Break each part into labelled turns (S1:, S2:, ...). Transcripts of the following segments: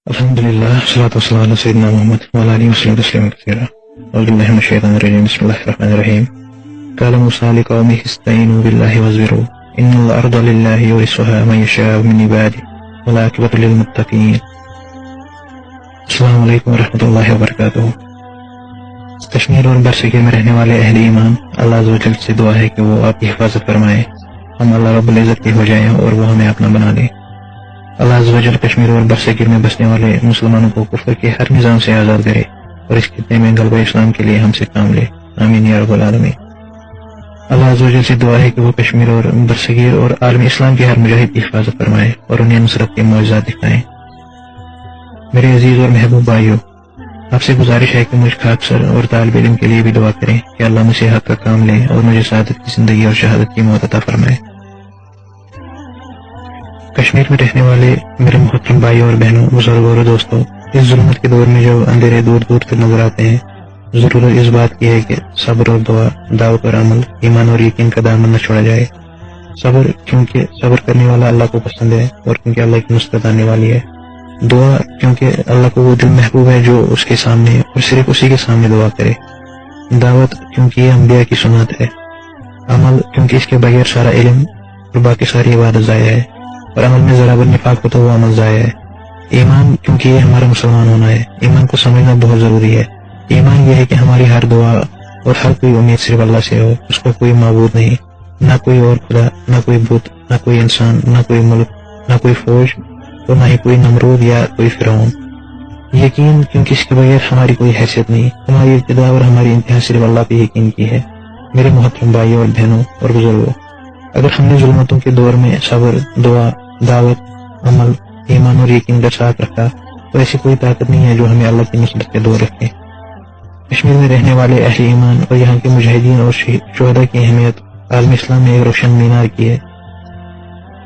S1: الحمد لله والصلاة والسلام على سيدنا محمد وعلى آله وصحبه تسليما كثيرا. أعوذ بالله من الشيطان الرجيم. بسم الله الرحمن الرحيم. قال موسى لقومه استعينوا بالله واصبروا إن الأرض لله يورثها من يشاء من عباده والعاقبة للمتقين. السلام علیکم ورحمۃ اللہ وبرکاتہ. کشمیر اور برصغیر میں رہنے والے اہل ایمان، اللہ عز و جل سے دعا ہے کہ وہ آپ کی حفاظت فرمائے، ہم اللہ رب العزت کے ہو جائیں اور وہ ہمیں اپنا بنا لے. اللہ عز و جل کشمیر اور برصغیر میں بسنے والے مسلمانوں کو کفر کے ہر نظام سے آزاد کرے اور اس خطے میں غلبہ اسلام کے لیے ہم سے کام لے. آمین یا رب العالمین. اللہ عز و جل سے دعا ہے کہ وہ کشمیر اور برصغیر اور عالم اسلام کے ہر مجاہد کی حفاظت فرمائے اور انہیں نصرت کے معجزات دکھائیں. میرے عزیز اور محبوب بھائیوں، آپ سے گزارش ہے کہ مجھ خاکسر اور طالب علم کے لیے بھی دعا کریں کہ اللہ مجھ سے حق کا کام لے اور مجھے سعادت کی زندگی اور شہادت کی موت عطا فرمائے. کشمیر میں رہنے والے میرے محترم بھائیوں اور بہنوں، بزرگوں اور دوستوں، اس ظلمت کے دور میں جو اندھیرے دور دور تک نظر آتے ہیں، ضرورت اس بات کی ہے کہ صبر اور دعا، دعوت اور عمل، ایمان اور یقین کا دامن نہ چھوڑا جائے. صبر کیونکہ صبر کرنے والا اللہ کو پسند ہے اور کیونکہ اللہ کی نصرت آنے والی ہے. دعا کیونکہ اللہ کو وہ دل محبوب ہے جو اس کے سامنے اور صرف اسی کے سامنے دعا کرے. دعوت کیونکہ یہ انبیاء کی سنت ہے. عمل کیونکہ اس کے بغیر سارا علم اور باقی ساری عبادت ضائع ہے، اور عمل میں ذرا بھی نفاق ہو تو وہ عمل ضائع ہے. ایمان کیونکہ یہ ہمارا مسلمان ہونا ہے. ایمان کو سمجھنا بہت ضروری ہے. ایمان یہ ہے کہ ہماری ہر دعا اور ہر کوئی امید صرف اللہ سے ہو، اس کا کوئی معبود نہیں، نہ کوئی اور خدا، نہ کوئی بت، نہ کوئی انسان، نہ کوئی ملک، نہ کوئی فوج، اور نہ ہی کوئی نمرود یا کوئی فرعون. یقین کیونکہ اس کے بغیر ہماری کوئی حیثیت نہیں. ہماری ابتدا اور ہماری انتہا صرف اللہ پہ یقین کی ہے. میرے محترم بھائیوں اور بہنوں اور بزرگوں، اگر ہم نے ظلمتوں کے دور میں صبر، دعا، دعوت، عمل، ایمان اور یقین کا ساتھ رکھا تو ایسی کوئی طاقت نہیں ہے جو ہمیں اللہ کی نصرت سے دور رکھے. کشمیر میں رہنے والے اہل ایمان اور یہاں کے مجاہدین اور شہداء کی اہمیت عالم اسلام نے ایک روشن مینار کی ہے.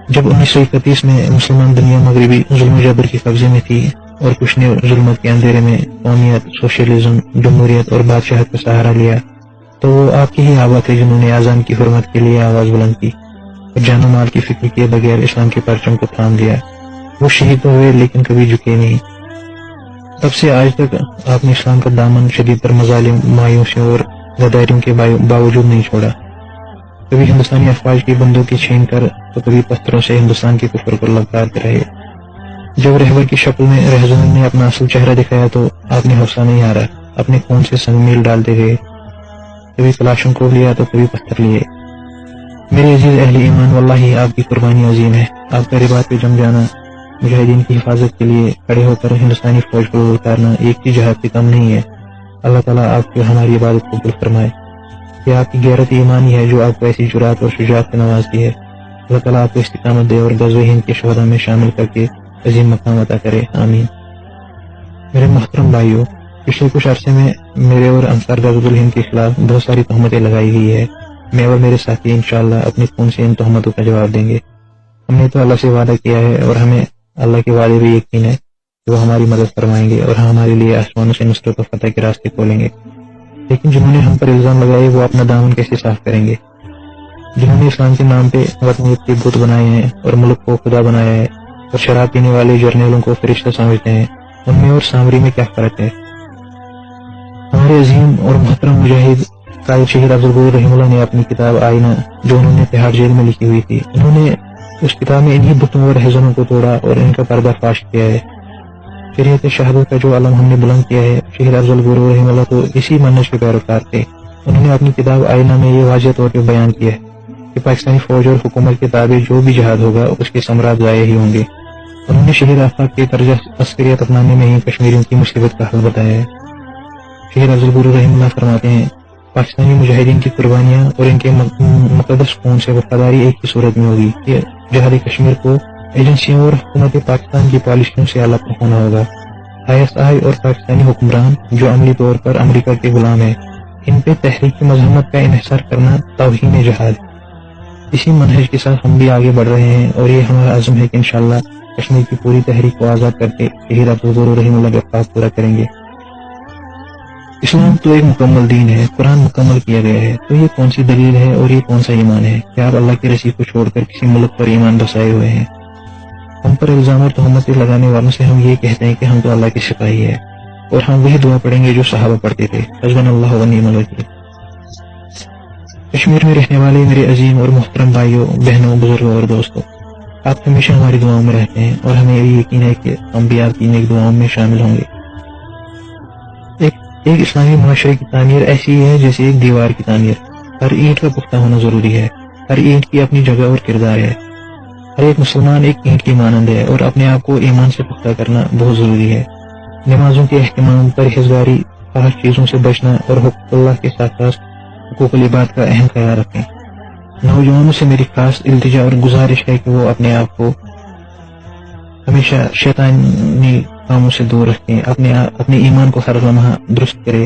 S1: جب 1931 میں مسلمان دنیا مغربی ظلم و جبر کے قبضے میں تھی اور کچھ نے ظلمت کے اندھیرے میں قومیت، سوشلزم، جمہوریت اور بادشاہت کا سہارا لیا، تو وہ آپ کے ہی آبا تھے جنہوں نے اذان کی حرمت کے لیے آواز بلند کی اور جان و مال کی فکر کیے بغیر اسلام کے پرچم کو تھام لیا. وہ شہید ہوئے لیکن کبھی جھکے نہیں. تب سے آج تک آپ نے اسلام کا دامن شدید تر مظالم، مایوسیوں اور غداریوں کے باوجود نہیں چھوڑا. کبھی ہندوستانی افواج کی بندوقیں چھین کر تو کبھی پتھروں سے ہندوستان کے کفر کو للکارتے رہے. جب رہبر کی شکل میں رہزنوں نے اپنا اصل چہرہ دکھایا تو آپ نے حوصلہ نہیں ہارا. اپنے خون سے سنگ میل ڈالتے گئے، کبھی کلاشن کو لیا تو کبھی پتھر لیے. میرے عزیز اہل ایمان، واللہ آپ کی قربانی عظیم ہے. آپ کا رباط پہ جم جانا، مجاہدین کی حفاظت کے لیے کھڑے ہو کر ہندوستانی فوج کو اتارنا ایک ہی جہاد سے کم نہیں ہے. اللہ تعالیٰ آپ کو ہماری عبادت قبول فرمائے. یہ آپ کی غیرت ایمانی ہے جو آپ کو ایسی جرات اور شجاعت سے نوازتی ہے. اللہ تعالیٰ آپ کو استقامت دے اور غزوہ ہند کے شہداء میں شامل کر کے عظیم مقام عطا کرے. آمین. میرے محترم بھائیوں، پچھلے کچھ عرصے میں میرے اور انصار غزوۃ الہند کے خلاف بہت ساری تہمتیں لگائی گئی ہے. میں اور میرے ساتھی انشاءاللہ اپنے خون سے ان تہمتوں کا جواب دیں گے. ہم نے تو اللہ سے وعدہ کیا ہے اور ہمیں اللہ کے وعدے بھی یقین ہے کہ وہ ہماری مدد فرمائیں گے اور ہمارے لیے آسمانوں سے نصرت و فتح کے راستے کھولیں گے. لیکن جنہوں نے ہم پر الزام لگائے وہ اپنا دامن کیسے صاف کریں گے؟ جنہوں نے اسلام کے نام پہ وطنیت کے بت بنائے ہیں اور ملک کو خدا بنایا ہے اور شراب پینے والے جرنیلوں کو فرشتہ سمجھتے ہیں، ان میں اور سامری میں کیا فرق ہے؟ ہمارے عظیم اور محترم مجاہد قائد شہید افضل گرو رحمہ اللہ نے اپنی کتاب آئینہ، جو انہوں نے تہاڑ جیل میں لکھی ہوئی تھی، انہوں نے اس کتاب میں انہی بتوں اور رہزنوں کو توڑا اور ان کا پردہ فاش کیا ہے. شریعت شہادت کا جو علم ہم نے بلند کیا ہے، شہید افضل گرو رحمہ اللہ تو اسی منہج کے پیروکار تھے. انہوں نے اپنی کتاب آئینہ میں یہ واضح طور پہ بیان کیا ہے کہ پاکستانی فوج اور حکومت کے تابع جو بھی جہاد ہوگا اس کے ثمرات ضائع ہی ہوں گے. انہوں نے شہید آفاق کے طرز عسکریت اپنانے میں ہی کشمیریوں کی مصیبت کا حل بتایا ہے. شہید افضل گرو رحمہ اللہ فرماتے ہیں، پاکستانی مجاہدین کی قربانیاں اور ان کے مقدس خون سے وفاداری ایک ہی صورت میں ہوگی کہ جہاد کشمیر کو ایجنسیوں اور حکومت پاکستان کی پالیسیوں سے الگ ہونا ہوگا. ISI اور پاکستانی حکمران جو عملی طور پر امریکہ کے غلام ہیں، ان پہ تحریک مذمت کا انحصار کرنا توہین جہاد. اسی منہج کے ساتھ ہم بھی آگے بڑھ رہے ہیں اور یہ ہمارا عزم ہے کہ انشاءاللہ کشمیر کی پوری تحریک کو آزاد کر کے شہید افضل گرو رحمہ اللہ کا خواب پورا کریں گے. اسلام تو ایک مکمل دین ہے، قرآن مکمل کیا گیا ہے، تو یہ کون سی دلیل ہے اور یہ کون سا ایمان ہے کہ آپ اللہ کی رسی کو چھوڑ کر کسی ملک پر ایمان بسائے ہوئے ہیں؟ ہم پر الزام اور تہمتیں لگانے والوں سے ہم یہ کہتے ہیں کہ ہم تو اللہ کے سپاہی ہیں، اور ہم وہی دعا پڑھیں گے جو صحابہ پڑھتے تھے، حسبنا اللہ و نعم الوکیل۔ کشمیر میں رہنے والے میرے عظیم اور محترم بھائیوں، بہنوں، بزرگوں اور دوستوں، آپ ہمیشہ ہماری دعاؤں میں رہتے ہیں، اور ہمیں یہ یقین ہے کہ ہم بھی آپ کی نیک دعاؤں میں شامل ہوں گے۔ ایک اسلامی معاشرے کی تعمیر ایسی ہے جیسے ایک دیوار کی تعمیر۔ ہر اینٹ کا پختہ ہونا ضروری ہے، ہر اینٹ کی اپنی جگہ اور کردار ہے۔ ہر ایک مسلمان ایک اینٹ کی مانند ہے، اور اپنے آپ کو ایمان سے پختہ کرنا بہت ضروری ہے۔ نمازوں کے اہتمام، پرہیزگاری، فحش چیزوں سے بچنا اور حقوق اللہ کے ساتھ ساتھ حقوق العباد کا اہم خیال رکھیں۔ نوجوانوں سے میری خاص التجا اور گزارش ہے کہ وہ اپنے آپ کو ہمیشہ شیطانی کاموں سے دور رکھیں، اپنے ایمان کو ہر لمحہ درست کرے۔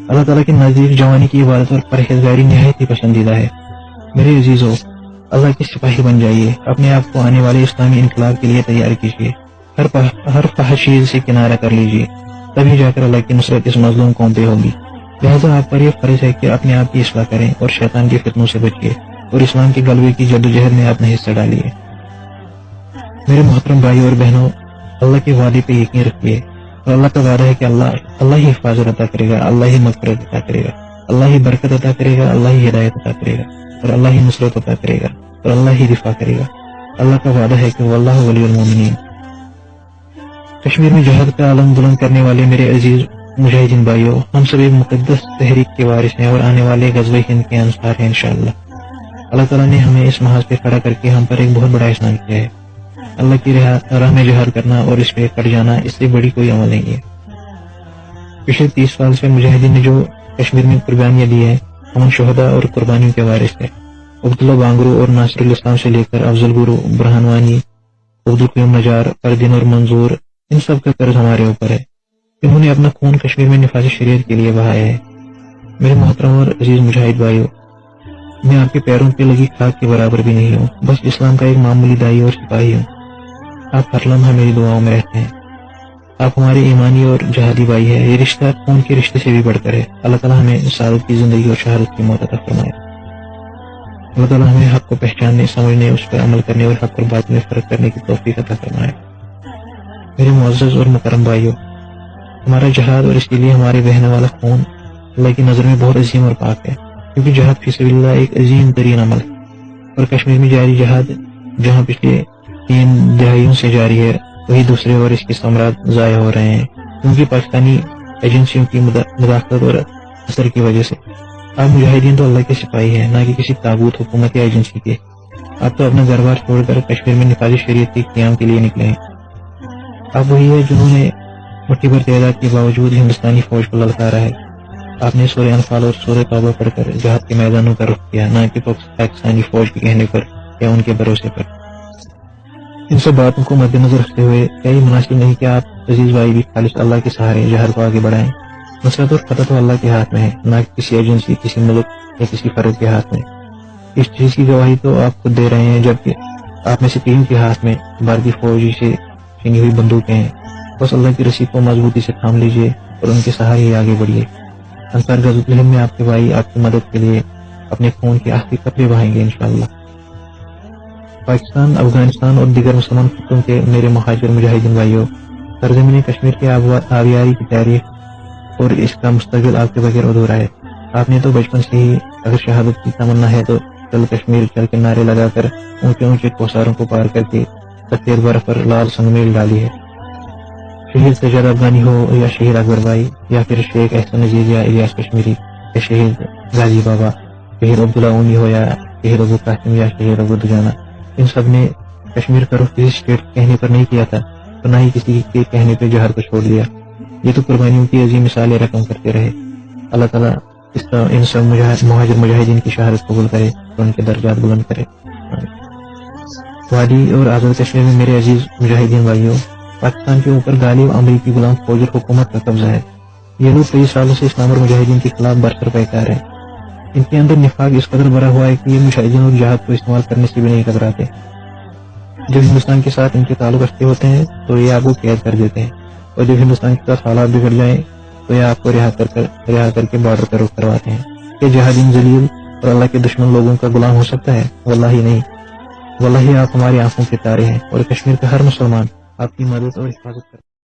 S1: اللہ تعالیٰ کے نزدیک جوانی کی عبادت اور پرہیزگاری نہایت ہی پسندیدہ ہے۔ میرے عزیزو، اللہ کے سپاہی بن جائیے، اپنے آپ کو آنے والے اسلامی انقلاب کے لیے تیار کیجیے، ہر فحش چیز سے کنارہ کر لیجیے، تبھی جا کر اللہ کی نصرت اس مظلوم قوم پہ ہوگی۔ لہٰذا آپ پر یہ فرض ہے کہ اپنے آپ کی اصلاح کریں اور شیطان کے فتنوں سے بچیے، اور اسلام کے غلبے کی جدوجہد میں اپنا حصہ ڈالیے۔ میرے محترم بھائیوں اور بہنوں، اللہ کے وعدے پہ یقین رکھیے، اور اللہ کا وعدہ ہے کہ اللہ ہی حفاظت عطا کرے گا، اللہ ہی مغفرت عطا کرے گا، اللہ ہی برکت عطا کرے گا، اللہ ہی ہدایت عطا کرے گا، اور اللہ ہی نصرت عطا کرے گا، اور اللہ ہی دفاع کرے گا۔ اللہ کا وعدہ ہے کہ واللہ ولی المومنین۔ کشمیر میں جہاد کا علم بلند کرنے والے میرے عزیز مجاہدین بھائیوں، ہم سب ایک مقدس تحریک کے وارث ہیں اور آنے والے غزوہ ہند کے انصار ہیں انشاءاللہ۔ اللہ تعالیٰ نے ہمیں اس محاذ پہ کھڑا کر کے ہم پر ایک بہت بڑا احسان کیا ہے۔ اللہ کی راہ میں جہاد کرنا اور اس پہ کٹ جانا، اس سے بڑی کوئی عمل نہیں ہے۔ پچھلے 30 سال سے مجاہدین نے جو کشمیر میں قربانیاں دی ہیں، ہم شہداء اور قربانیوں کے وارث ہیں۔ عبداللہ بانگرو اور ناصر الاسلام سے لے کر افضل گرو، برہان وانی، عبدالقیوم نجار، پردین اور منظور، ان سب کا قرض ہمارے اوپر ہے۔ انہوں نے اپنا خون کشمیر میں نفاذ شریعت کے لیے بہایا ہے۔ میرے محترم اور عزیز مجاہد بھائیوں، میں آپ کے پیروں پہ لگی خاک کے برابر بھی نہیں ہوں، بس اسلام کا ایک معمولی دائی اور سپاہی ہوں۔ آپ ہر لمحہ میری دعاؤں میں رہتے ہیں۔ آپ ہمارے ایمانی اور جہادی بھائی ہیں۔ یہ رشتہ خون کے رشتے سے بھی بڑھ کر ہے۔ اللہ تعالیٰ ہمیں سعادت کی زندگی اور شہادت کی موت عطا فرمائے۔ اللہ تعالیٰ ہمیں حق کو پہچاننے، سمجھنے، اس پر عمل کرنے اور حق اور باطل میں فرق کرنے کی توفیق عطا فرمائے۔ میرے معزز اور مکرم بھائیوں، ہمارا جہاد اور اس کے لیے ہمارے بہنے والا خون اللہ کی نظر میں بہت عظیم اور پاک ہے، کیونکہ جہاد فی سبیل اللہ ایک عظیم ترین عمل ہے۔ اور کشمیر میں جاری جہاد جہاں پچھلے 3 دہائیوں سے جاری ہے، وہی دوسرے اور اس کے ثمرات ضائع ہو رہے ہیں، کیونکہ پاکستانی ایجنسیوں کی مداخلت اور اثر کی وجہ سے۔ آپ مجاہدین تو اللہ کے سپاہی ہیں، نہ کہ کسی تابوت، حکومت یا ایجنسی کے۔ آپ تو اپنا گھر بار چھوڑ کر کشمیر میں نفاذ شریعت کے قیام کے لیے نکلے ہیں۔ آپ وہی ہے جنہوں نے مٹھی بھر تعداد کے باوجود ہندوستانی فوج کو للکارا ہے۔ آپ نے سورہ انفال اور سورہ توبہ پڑھ کر جہاد کے میدانوں کا رخ کیا، نہ کہ پاکستانی فوج کے کہنے پر یا ان کے بھروسے پر۔ ان سب باتوں کو مد نظر رکھتے ہوئے کیا یہ مناسب نہیں کہ آپ عزیز بھائی بھی خالص اللہ کے سہارے جہاد کو آگے بڑھائیں؟ نصرت اور فتح تو اللہ کے ہاتھ میں ہے، نہ کہ کسی ایجنسی، کسی ملک یا کسی فرد کے ہاتھ میں۔ اس چیز کی گواہی تو آپ خود دے رہے ہیں، جبکہ آپ میں سے 3 کے ہاتھ میں بھارتی فوجی سے چھینی ہوئی بندوقیں ہیں۔ بس اللہ کی رسی کو مضبوطی سے تھام لیجیے اور ان کے سہارے ہی آگے بڑھیے۔ انصار غزوۃ الہند میں آپ کے بھائی آپ کی مدد کے لیے اپنے خون کے آخری قطرے بہائیں گے انشاءاللہ۔ پاکستان، افغانستان اور دیگر مسلمان خطوں کے میرے مہاجر مجاہدین بھائیوں، سرزمین کشمیر کی آبیاری کی تاریخ اور اس کا مستقبل آپ کے بغیر ادھورا ہے۔ آپ نے تو بچپن سے ہی اگر شہادت کی تمنا ہے تو چل کشمیر چل کے نعرے لگا کر اونچے اونچے کوساروں کو پار کر کے سفید برف پر لال سنگ میل ڈالی ہے۔ شہید سجاد افغانی ہو یا شہید اکبر بھائی یا پھر شیخ احسن عزیز یا الیاس کشمیری یا شہید غازی بابا، شہید عبداللہ اونی ہو یا شہید ابو قاسم یا شہید ابو دجانہ، ان سب نے کشمیر کا رخ کسی اسٹیٹ کے کہنے پر نہیں کیا تھا، تو نہ ہی کسی کے کہنے پہ جہاد کو چھوڑ دیا۔ یہ تو قربانیوں کی عظیم مثالیں رقم کرتے رہے۔ اللہ تعالیٰ ان سب مہاجر مجاہدین کی شہادت قبول کرے اور ان کے درجات بلند کرے۔ وادی اور آزاد کشمیر میں میرے عزیز مجاہدین بھائیوں، پاکستان کے اوپر غالب امریکی غلام فوج اور حکومت کا قبضہ ہے۔ یہ لوگ کئی سالوں سے اسلام اور مجاہدین کے خلاف برسر پیکار ہیں۔ ان کے اندر نفاق اس قدر بھرا ہوا ہے کہ یہ مجاہدین اور جہاد کو استعمال کرنے سے بھی نہیں گھبراتے۔ جب ہندوستان کے ساتھ ان کے تعلق اچھے ہوتے ہیں تو یہ آپ کو قید کر دیتے ہیں، اور جب ہندوستان کے ساتھ حالات بگڑ جائیں تو یہ آپ کو رہا کر کے بارڈر کا رخ کرواتے ہیں۔ کہ جہادین ذلیل اور اللہ کے دشمن لوگوں کا غلام ہو سکتا ہے؟ واللہ ہی نہیں۔ واللہ آپ ہماری آنکھوں کے تارے ہیں اور کشمیر کا ہر مسلمان آپ کی مدد اور حفاظت کرتا ہے۔